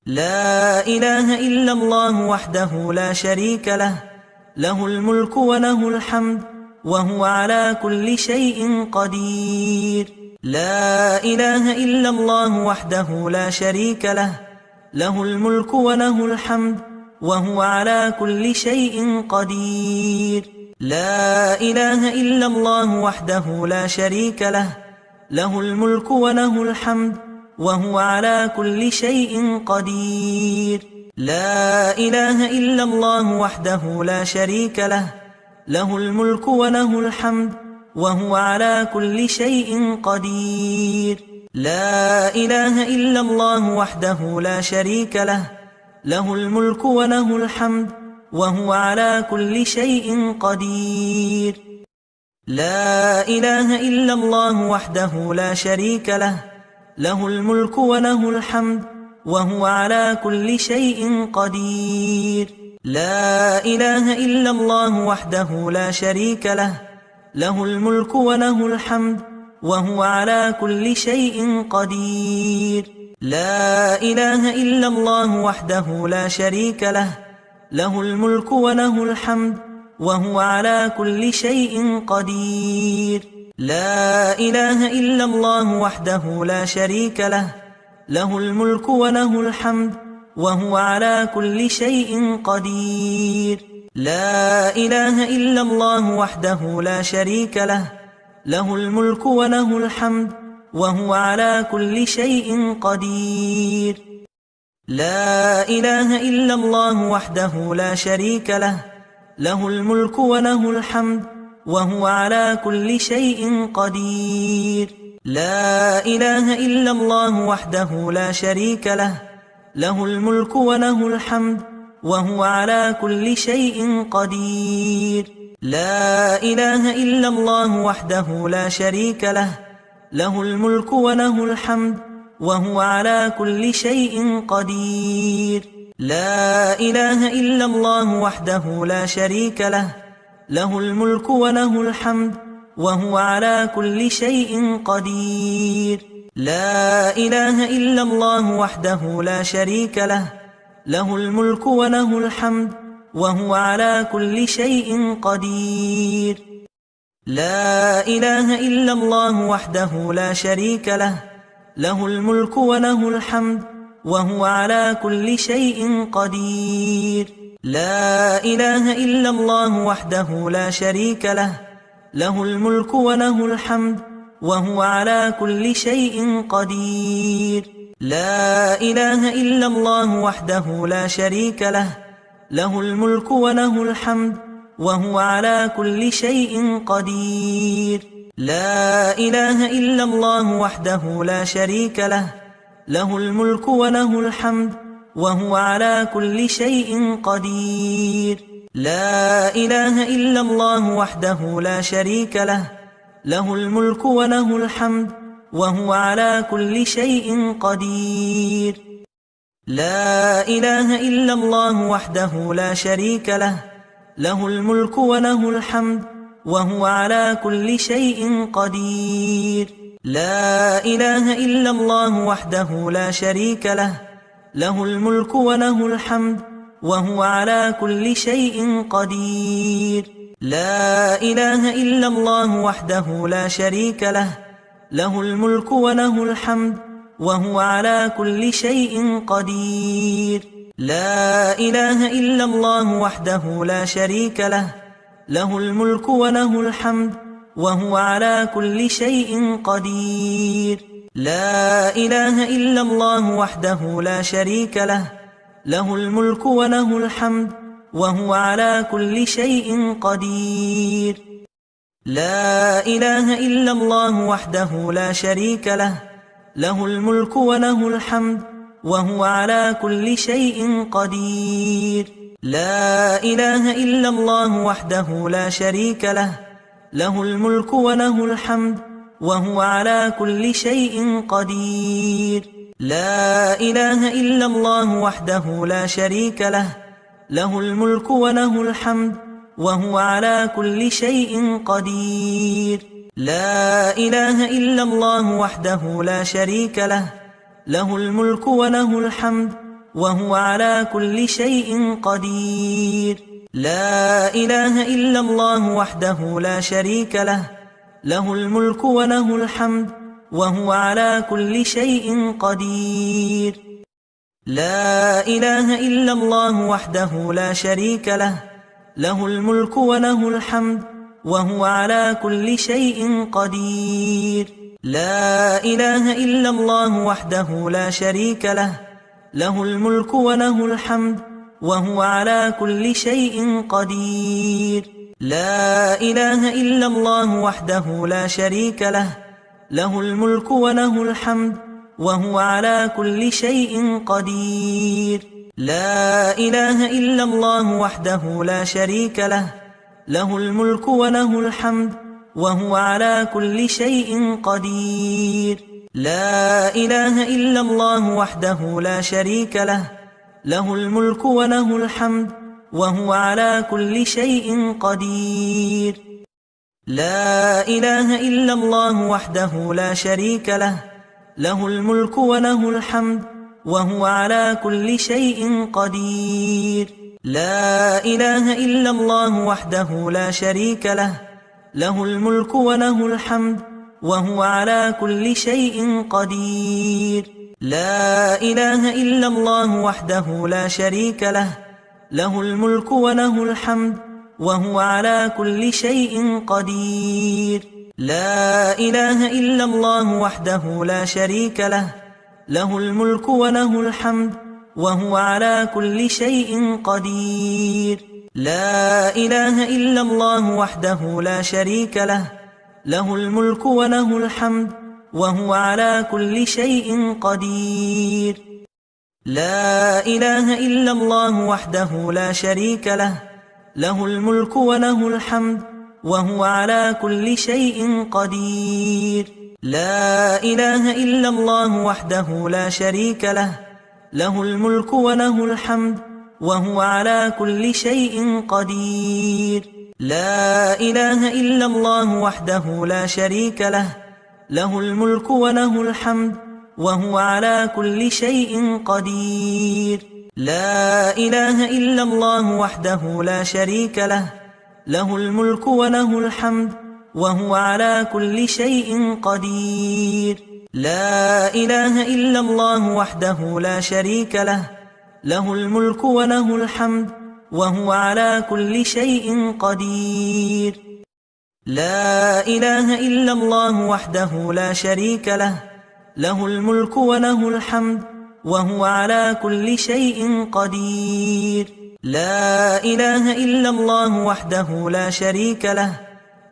لا إله إلا الله وحده لا شريك له، له الملك وله الحمد وهو على كل شيء قدير. لا إله إلا الله وحده لا شريك له، له الملك وله الحمد وهو على كل شيء قدير. لا إله إلا الله وحده لا شريك له، له الملك وله الحمد وهو على كل شيء قدير. لا إله إلا الله وحده لا شريك له، له الملك وله الحمد وهو على كل شيء قدير. لا إله إلا الله وحده لا شريك له، له الملك وله الحمد وهو على كل شيء قدير. لا إله إلا الله وحده لا شريك له، له الملك وله الحمد وهو على كل شيء قدير. لا إله إلا الله وحده لا شريك له، له الملك وله الحمد وهو على كل شيء قدير. لا إله إلا الله وحده لا شريك له، له الملك وله الحمد وهو على كل شيء قدير. لا إله إلا الله وحده لا شريك له، له الملك وله الحمد وهو على كل شيء قدير. لا إله إلا الله وحده لا شريك له، له الملك وله الحمد وهو على كل شيء قدير. لا إله إلا الله وحده لا شريك له، له الملك وله الحمد وهو على كل شيء قدير. لا إله إلا الله وحده لا شريك له، له الملك وله الحمد وهو على كل شيء قدير. لا إله إلا الله وحده لا شريك له، له الملك وله الحمد وهو على كل شيء قدير. لا إله إلا الله وحده لا شريك له، له الملك وله الحمد وهو على كل شيء قدير. لا إله إلا الله وحده لا شريك له، له الملك وله الحمد وهو على كل شيء قدير. لا إله إلا الله وحده لا شريك له، له الملك وله الحمد وهو على كل شيء قدير. لا إله إلا الله وحده لا شريك له، له الملك وله الحمد وهو على كل شيء قدير. لا إله إلا الله وحده لا شريك له، له الملك وله الحمد وهو على كل شيء قدير. لا إله إلا الله وحده لا شريك له، له الملك وله الحمد وهو على كل شيء قدير. لا إله إلا الله وحده لا شريك له، له الملك وله الحمد وهو على كل شيء قدير. لا إله إلا الله وحده لا شريك له، له الملك وله الحمد وهو على كل شيء قدير. لا إله إلا الله وحده لا شريك له، له الملك وله الحمد وهو على كل شيء قدير. لا إله إلا الله وحده لا شريك له، له الملك وله الحمد وهو على كل شيء قدير. لا إله إلا الله وحده لا شريك له، له الملك وله الحمد وهو على كل شيء قدير. لا إله إلا الله وحده لا شريك له، له الملك وله الحمد وهو على كل شيء قدير. لا إله إلا الله وحده لا شريك له، له الملك وله الحمد وهو على كل شيء قدير. لا إله إلا الله وحده لا شريك له، له الملك وله الحمد وهو على كل شيء قدير. لا إله إلا الله وحده لا شريك له، له الملك وله الحمد وهو على كل شيء قدير. لا إله إلا الله وحده لا شريك له، له الملك وله الحمد وهو على كل شيء قدير. لا إله إلا الله وحده لا شريك له، له الملك وله الحمد وهو على كل شيء قدير. لا إله إلا الله وحده لا شريك له، له الملك وله الحمد وهو على كل شيء قدير. لا إله إلا الله وحده لا شريك له، له الملك وله الحمد وهو على كل شيء قدير. لا إله إلا الله وحده لا شريك له، له الملك وله الحمد وهو على كل شيء قدير. لا إله إلا الله وحده لا شريك له، له الملك وله الحمد وهو على كل شيء قدير. لا إله إلا الله وحده لا شريك له، له الملك وله الحمد وهو على كل شيء قدير. لا إله إلا الله وحده لا شريك له، له الملك وله الحمد وهو على كل شيء قدير. لا إله إلا الله وحده لا شريك له، له الملك وله الحمد وهو على كل شيء قدير. لا إله إلا الله وحده لا شريك له، له الملك وله الحمد وهو على كل شيء قدير. لا إله إلا الله وحده لا شريك له، له الملك وله الحمد وهو على كل شيء قدير. لا إله إلا الله وحده لا شريك له، له الملك وله الحمد وهو على كل شيء قدير. لا إله إلا الله وحده لا شريك له، له الملك وله الحمد وهو على كل شيء قدير. لا إله إلا الله وحده لا شريك له، له الملك وله الحمد وهو على كل شيء قدير. لا إله إلا الله وحده لا شريك له، له الملك وله الحمد وهو على كل شيء قدير. لا إله إلا الله وحده لا شريك له، له الملك وله الحمد وهو على كل شيء قدير. لا إله إلا الله وحده لا شريك له، له الملك وله الحمد وهو على كل شيء قدير. لا إله إلا الله وحده لا شريك له، له الملك وله الحمد وهو على كل شيء قدير. لا إله إلا الله وحده لا شريك له،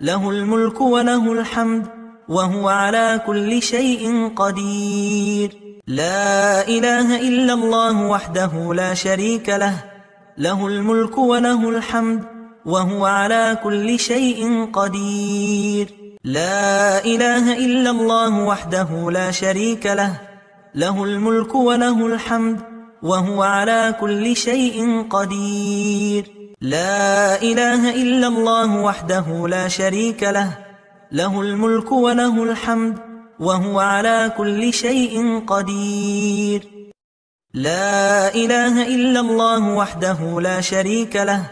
له الملك وله الحمد وهو على كل شيء قدير. لا إله إلا الله وحده لا شريك له، له الملك وله الحمد وهو على كل شيء قدير. لا إله إلا الله وحده لا شريك له، له الملك وله الحمد وهو على كل شيء قدير. لا إله إلا الله وحده لا شريك له، له الملك وله الحمد وهو على كل شيء قدير. لا إله إلا الله وحده لا شريك له،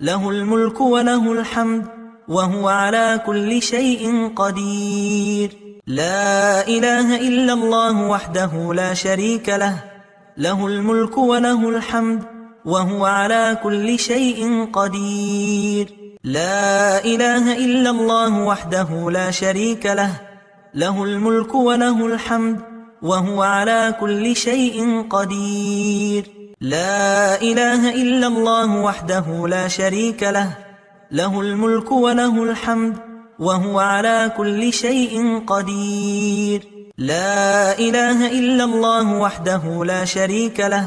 له الملك وله الحمد وهو على كل شيء قدير. لا إله إلا الله وحده لا شريك له، له الملك وله الحمد وهو على كل شيء قدير. لا إله إلا الله وحده لا شريك له، له الملك وله الحمد وهو على كل شيء قدير. لا إله إلا الله وحده لا شريك له، له الملك وله الحمد وهو على كل شيء قدير. لا إله إلا الله وحده لا شريك له،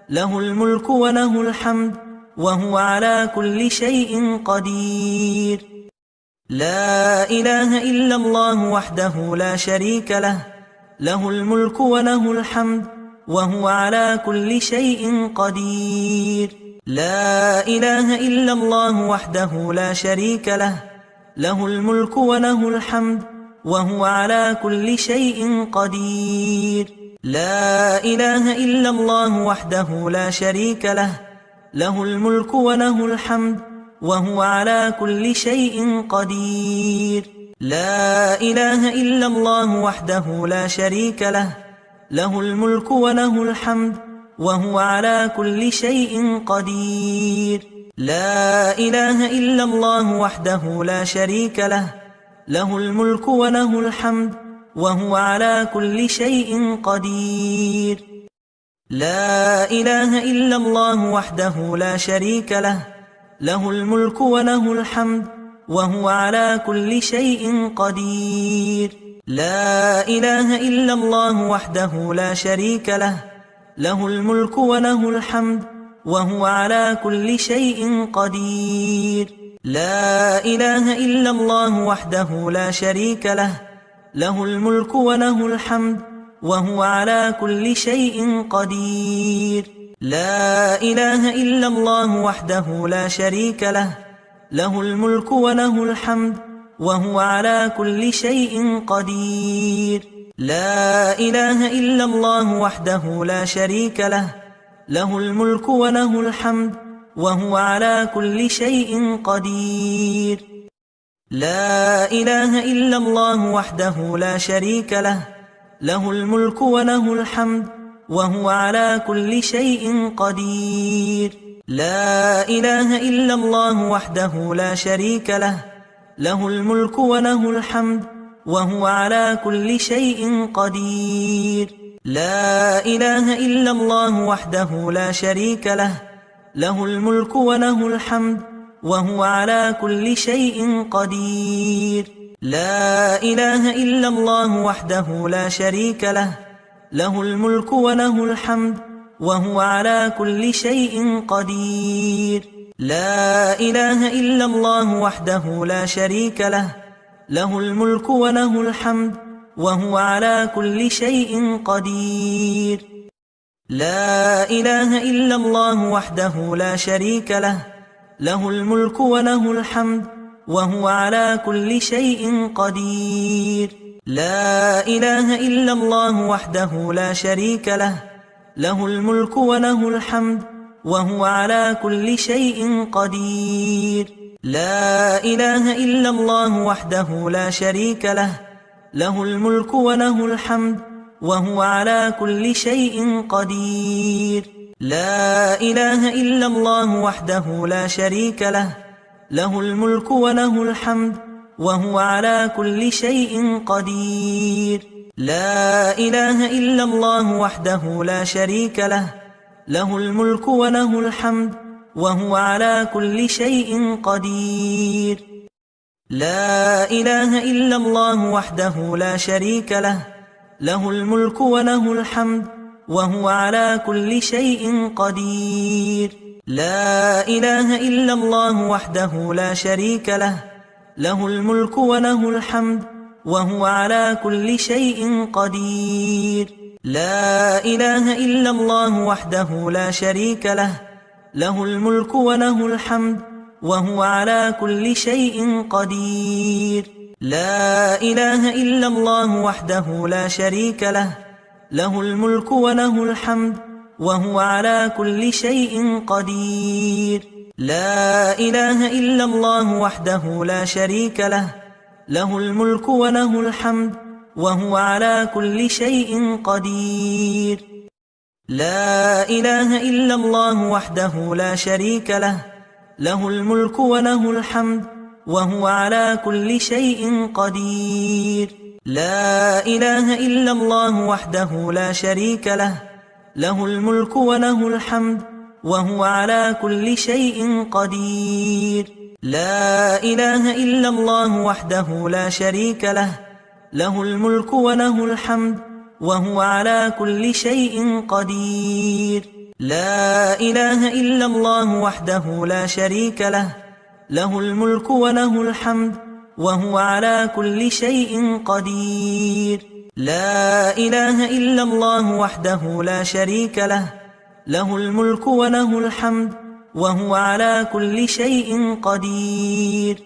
له الملك وله الحمد وهو على كل شيء قدير. لا إله إلا الله وحده لا شريك له، له الملك وله الحمد وهو على كل شيء قدير. لا إله إلا الله وحده لا شريك له، له الملك وله الحمد وهو على كل شيء قدير. لا إله إلا الله وحده لا شريك له، له الملك وله الحمد وهو على كل شيء قدير. لا إله إلا الله وحده لا شريك له، له الملك وله الحمد وهو على كل شيء قدير. لا إله إلا الله وحده لا شريك له، له الملك وله الحمد وهو على كل شيء قدير. لا إله إلا الله وحده لا شريك له، له الملك وله الحمد وهو على كل شيء قدير. لا إله إلا الله وحده لا شريك له، له الملك وله الحمد وهو على كل شيء قدير. لا إله إلا الله وحده لا شريك له، له الملك وله الحمد وهو على كل شيء قدير. لا إله إلا الله وحده لا شريك له، له الملك وله الحمد وهو على كل شيء قدير. لا إله إلا الله وحده لا شريك له، له الملك وله الحمد وهو على كل شيء قدير. لا إله إلا الله وحده لا شريك له، له الملك وله الحمد وهو على كل شيء قدير. لا إله إلا الله وحده لا شريك له، له الملك وله الحمد وهو على كل شيء قدير. لا إله إلا الله وحده لا شريك له، له الملك وله الحمد وهو على كل شيء قدير. لا إله إلا الله وحده لا شريك له، له الملك وله الحمد وهو على كل شيء قدير. لا إله إلا الله وحده لا شريك له، له الملك وله الحمد وهو على كل شيء قدير. لا إله إلا الله وحده لا شريك له، له الملك وله الحمد وهو على كل شيء قدير. لا إله إلا الله وحده لا شريك له، له الملك وله الحمد وهو على كل شيء قدير. لا إله إلا الله وحده لا شريك له، له الملك وله الحمد وهو على كل شيء قدير. لا إله إلا الله وحده لا شريك له، له الملك وله الحمد وهو على كل شيء قدير. لا إله إلا الله وحده لا شريك له، له الملك وله الحمد وهو على كل شيء قدير. لا إله إلا الله وحده لا شريك له، له الملك وله الحمد وهو على كل شيء قدير. لا إله إلا الله وحده لا شريك له، له الملك وله الحمد وهو على كل شيء قدير. لا إله إلا الله وحده لا شريك له، له الملك وله الحمد وهو على كل شيء قدير. لا إله إلا الله وحده لا شريك له، له الملك وله الحمد وهو على كل شيء قدير. لا إله إلا الله وحده لا شريك له، له الملك وله الحمد وهو على كل شيء قدير. لا إله إلا الله وحده لا شريك له، له الملك وله الحمد وهو على كل شيء قدير. لا إله إلا الله وحده لا شريك له، له الملك وله الحمد وهو على كل شيء قدير. لا إله إلا الله وحده لا شريك له، له الملك وله الحمد وهو على كل شيء قدير. لا إله إلا الله وحده لا شريك له، له الملك وله الحمد وهو على كل شيء قدير. لا إله إلا الله وحده لا شريك له، له الملك وله الحمد وهو على كل شيء قدير.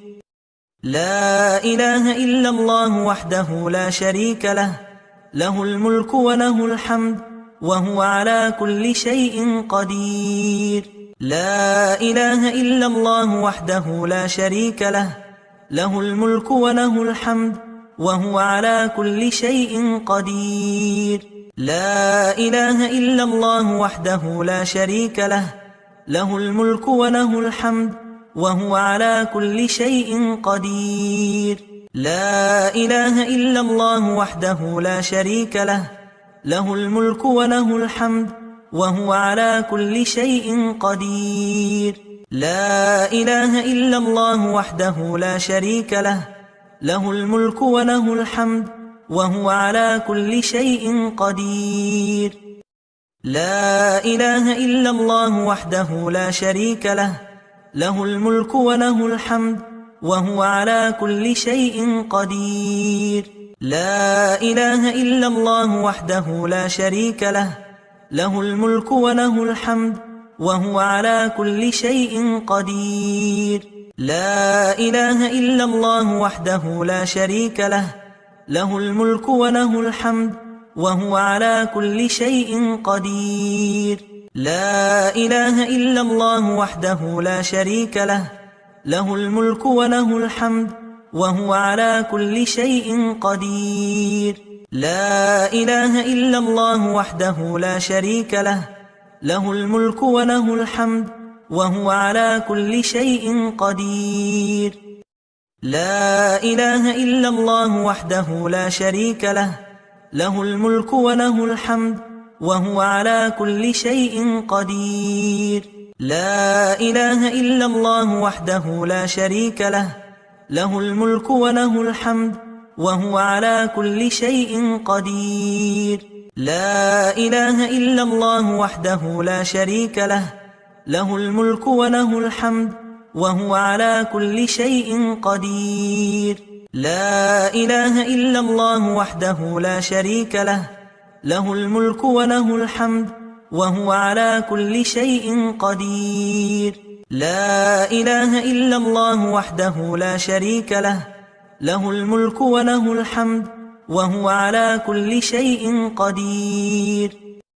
لا إله إلا الله وحده لا شريك له، له الملك وله الحمد وهو على كل شيء قدير. لا إله إلا الله وحده لا شريك له، له الملك وله الحمد وهو على كل شيء قدير. لا إله إلا الله وحده لا شريك له، له الملك وله الحمد وهو على كل شيء قدير. لا إله إلا الله وحده لا شريك له، له الملك وله الحمد وهو على كل شيء قدير. لا إله إلا الله وحده لا شريك له، له الملك وله الحمد وهو على كل شيء قدير. لا إله إلا الله وحده لا شريك له، له الملك وله الحمد وهو على كل شيء قدير. لا إله إلا الله وحده لا شريك له، له الملك وله الحمد وهو على كل شيء قدير. لا إله إلا الله وحده لا شريك له، له الملك وله الحمد وهو على كل شيء قدير. لا إله إلا الله وحده لا شريك له، له الملك وله الحمد وهو على كل شيء قدير. لا إله إلا الله وحده لا شريك له، له الملك وله الحمد وهو على كل شيء قدير. لا إله إلا الله وحده لا شريك له، له الملك وله الحمد وهو على كل شيء قدير. لا إله إلا الله وحده لا شريك له، له الملك وله الحمد وهو على كل شيء قدير. لا إله إلا الله وحده لا شريك له، له الملك وله الحمد وهو على كل شيء قدير. لا إله إلا الله وحده لا شريك له، له الملك وله الحمد وهو على كل شيء قدير. لا إله إلا الله وحده لا شريك له، له الملك وله الحمد وهو على كل شيء قدير.